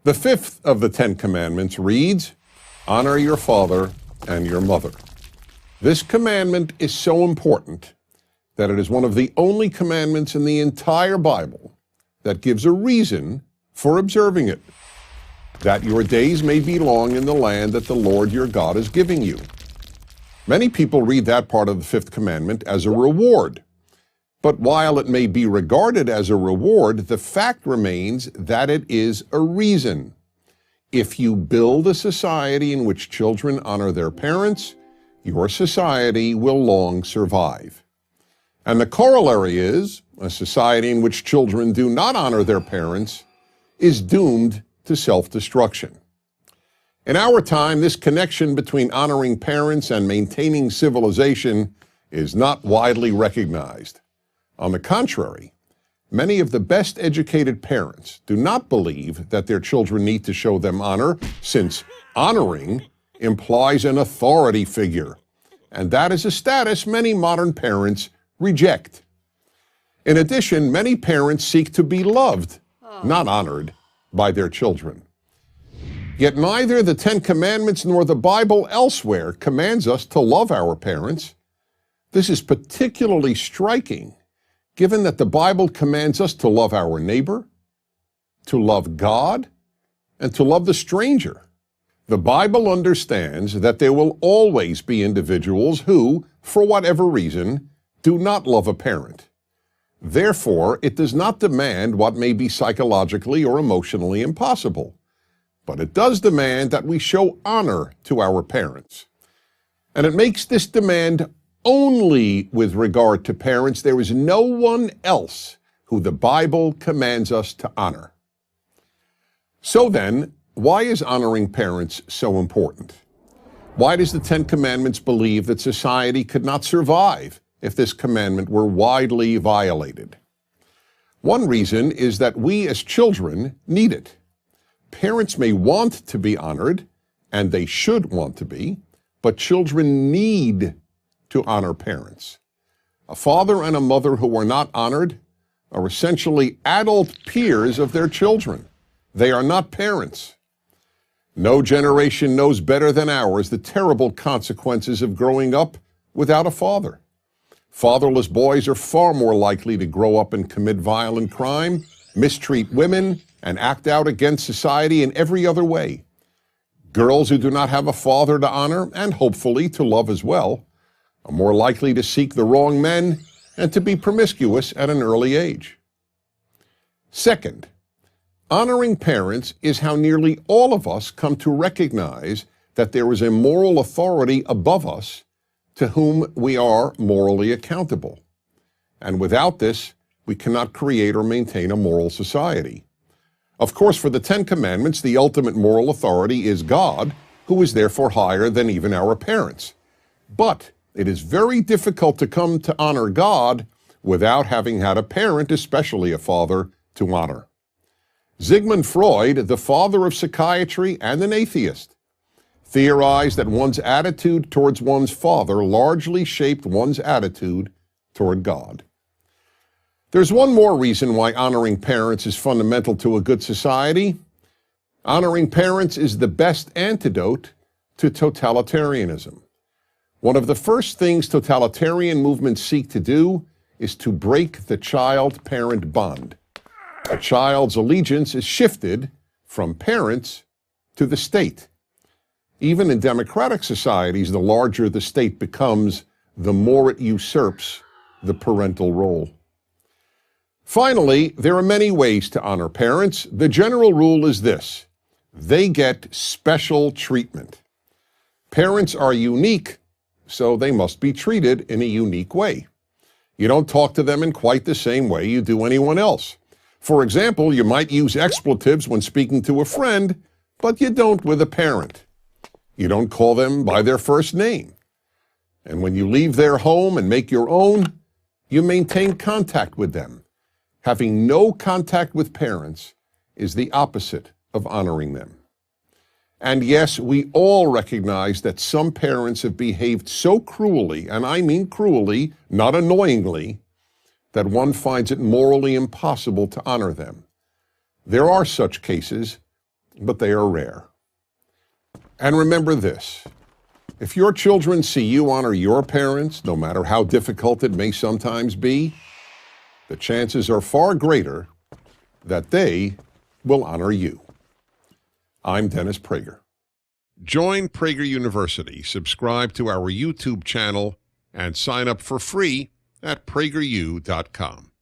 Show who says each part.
Speaker 1: The fifth of the Ten Commandments reads, "Honor your father and your mother." This commandment is so important that it is one of the only commandments in the entire Bible that gives a reason for observing it, that your days may be long in the land that the Lord your God is giving you. Many people read that part of the fifth commandment as a reward. But while it may be regarded as a reward, the fact remains that it is a reason. If you build a society in which children honor their parents, your society will long survive. And the corollary is, a society in which children do not honor their parents is doomed to self-destruction. In our time, this connection between honoring parents and maintaining civilization is not widely recognized. On the contrary, many of the best educated parents do not believe that their children need to show them honor, since honoring implies an authority figure, and that is a status many modern parents reject. In addition, many parents seek to be loved, not honored, by their children. Yet neither the Ten Commandments nor the Bible elsewhere commands us to love our parents. This is particularly striking, given that the Bible commands us to love our neighbor, to love God, and to love the stranger. The Bible understands that there will always be individuals who, for whatever reason, do not love a parent. Therefore, it does not demand what may be psychologically or emotionally impossible, but it does demand that we show honor to our parents. And it makes this demand only with regard to parents. There is no one else who the Bible commands us to honor. So then, why is honoring parents so important? Why does the Ten Commandments believe that society could not survive if this commandment were widely violated? One reason is that we as children need it. Parents may want to be honored, and they should want to be, but children need to honor parents. A father and a mother who are not honored are essentially adult peers of their children. They are not parents. No generation knows better than ours the terrible consequences of growing up without a father. Fatherless boys are far more likely to grow up and commit violent crime, mistreat women, and act out against society in every other way. Girls who do not have a father to honor, and hopefully to love as well, are more likely to seek the wrong men and to be promiscuous at an early age. Second, honoring parents is how nearly all of us come to recognize that there is a moral authority above us to whom we are morally accountable. And without this, we cannot create or maintain a moral society. Of course, for the Ten Commandments, the ultimate moral authority is God, who is therefore higher than even our parents. But it is very difficult to come to honor God without having had a parent, especially a father, to honor. Sigmund Freud, the father of psychiatry and an atheist, theorized that one's attitude towards one's father largely shaped one's attitude toward God. There's one more reason why honoring parents is fundamental to a good society. Honoring parents is the best antidote to totalitarianism. One of the first things totalitarian movements seek to do is to break the child-parent bond. A child's allegiance is shifted from parents to the state. Even in democratic societies, the larger the state becomes, the more it usurps the parental role. Finally, there are many ways to honor parents. The general rule is this: they get special treatment. Parents are unique, so they must be treated in a unique way. You don't talk to them in quite the same way you do anyone else. For example, you might use expletives when speaking to a friend, but you don't with a parent. You don't call them by their first name. And when you leave their home and make your own, you maintain contact with them. Having no contact with parents is the opposite of honoring them. And yes, we all recognize that some parents have behaved so cruelly, and I mean cruelly, not annoyingly, that one finds it morally impossible to honor them. There are such cases, but they are rare. And remember this: if your children see you honor your parents, no matter how difficult it may sometimes be, the chances are far greater that they will honor you. I'm Dennis Prager. Join Prager University, subscribe to our YouTube channel, and sign up for free at prageru.com.